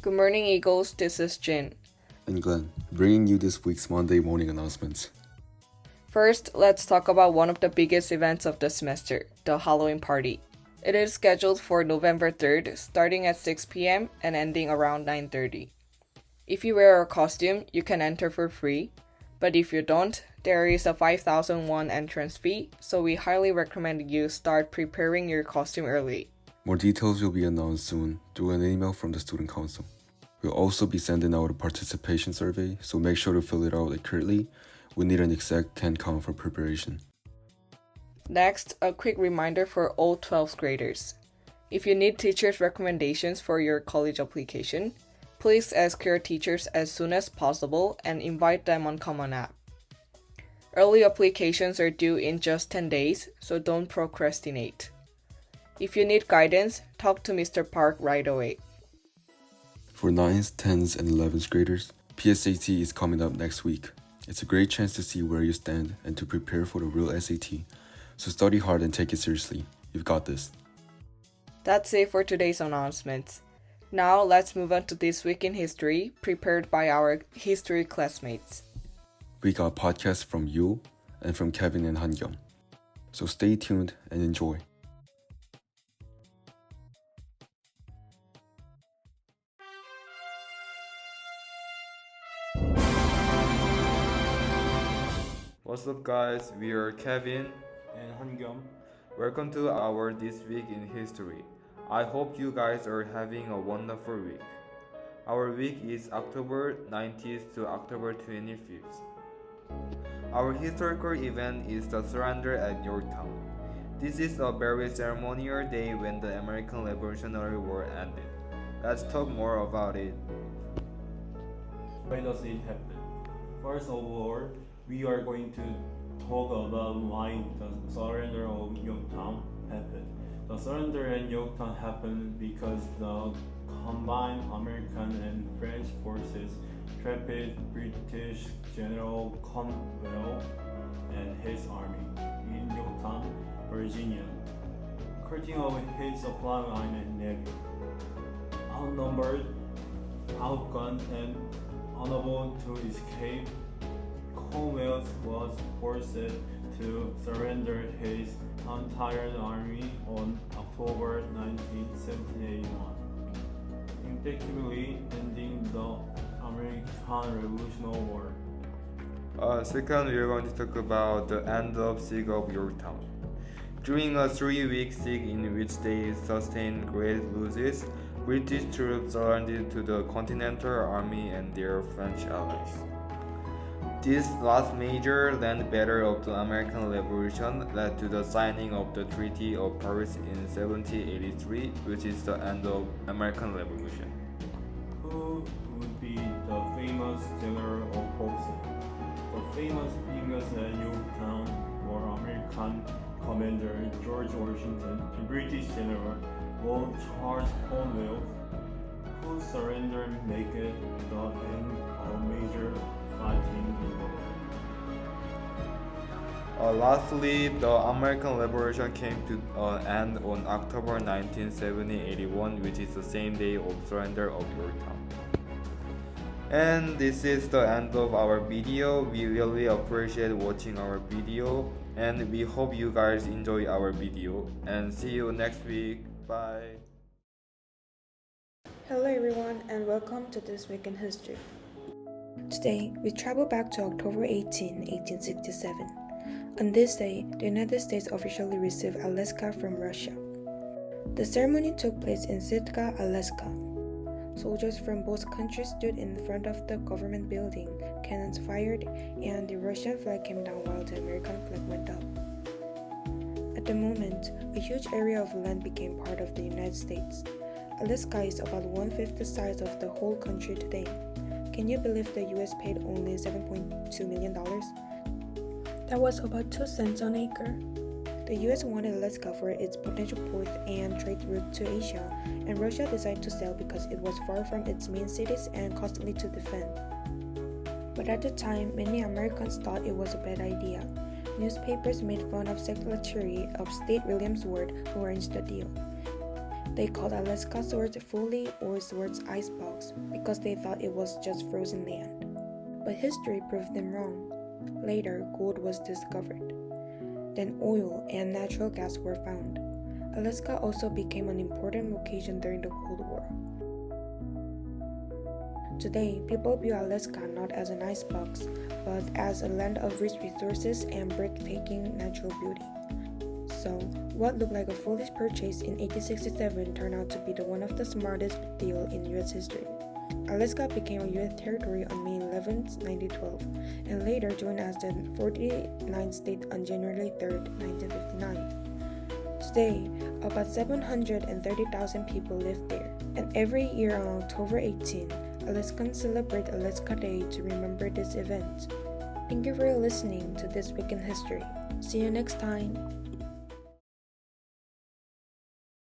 Good morning, Eagles. This is Jin. And Glenn, bringing you this week's Monday morning announcements. First, let's talk about one of the biggest events of the semester, the Halloween party. It is scheduled for November 3rd, starting at 6 p.m. and ending around 9:30. If you wear a costume, you can enter for free, but if you don't, there is a 5,000 won entrance fee, so we highly recommend you start preparing your costume early. More details will be announced soon through an email from the Student Council. We'll also be sending out a participation survey, so make sure to fill it out accurately. We need an exact can count for preparation. Next, a quick reminder for all 12th graders. If you need teachers' recommendations for your college application, please ask your teachers as soon as possible and invite them on Common App. Early applications are due in just 10 days, so don't procrastinate. If you need guidance, talk to Mr. Park right away. For 9th, 10th, and 11th graders, PSAT is coming up next week. It's a great chance to see where you stand and to prepare for the real SAT. So study hard and take it seriously. You've got this. That's it for today's announcements. Now let's move on to This Week in History, prepared by our history classmates. We got podcasts from Yul and from Kevin and Han-Kyung. So stay tuned and enjoy. What's up guys, we are Kevin and Han-Kyung. Welcome to our This Week in History. I hope you guys are having a wonderful week. Our week is October 19th to October 25th. Our historical event is the surrender at Yorktown. This is a very ceremonial day when the American Revolutionary War ended. Let's talk more about it. Why does it happen? First of all, we are going to talk about why the surrender of Yorktown happened. The surrender at Yorktown happened because the combined American and French forces trapped British General Cromwell and his army in Yorktown, Virginia, cutting off his supply line and navy. Outnumbered, outgunned, and unable to escape, Cromwell was forced to surrender his entire army on October 19, 1781, effectively ending the American Revolutionary War. Second, we are going to talk about the end of Siege of Yorktown. During a 3-week siege in which they sustained great losses, British troops surrendered to the Continental Army and their French allies. This last major land battle of the American Revolution led to the signing of the Treaty of Paris in 1783, which is the end of American Revolution. Who would be the famous general of Boston? The famous figures at Yorktown were American commander George Washington and British general Lord Charles Cromwell, who surrendered making the end of major fighting in the world. Lastly, the American Revolution came to an end on October 19, 1781, which is the same day of surrender of Yorktown. And this is the end of our video. We really appreciate watching our video, and we hope you guys enjoy our video. And see you next week. Bye. Hello everyone and welcome to This Week in History. Today, we travel back to October 18, 1867. On this day, the United States officially received Alaska from Russia. The ceremony took place in Sitka, Alaska. Soldiers from both countries stood in front of the government building, cannons fired, and the Russian flag came down while the American flag went up. At the moment, a huge area of land became part of the United States. Alaska is about 1/5 the size of the whole country today. Can you believe the US paid only $7.2 million? That was about 2 cents an acre. The US wanted Alaska for its potential port and trade route to Asia, and Russia decided to sell because it was far from its main cities and costly to defend. But at the time, many Americans thought it was a bad idea. Newspapers made fun of Secretary of State William Ward, who arranged the deal. They called Alaska Swords Foley or Swords Icebox because they thought it was just frozen land. But history proved them wrong. Later, gold was discovered. Then oil and natural gas were found. Alaska also became an important location during the Cold War. Today, people view Alaska not as an icebox, but as a land of rich resources and breathtaking natural beauty. So, what looked like a foolish purchase in 1867 turned out to be one of the smartest deals in U.S. history. Alaska became a U.S. territory on May 11, 1912, and later joined as the 49th state on January 3, 1959. Today, about 730,000 people live there, and every year on October 18, Alaskans celebrate Alaska Day to remember this event. Thank you for listening to This Week in History. See you next time!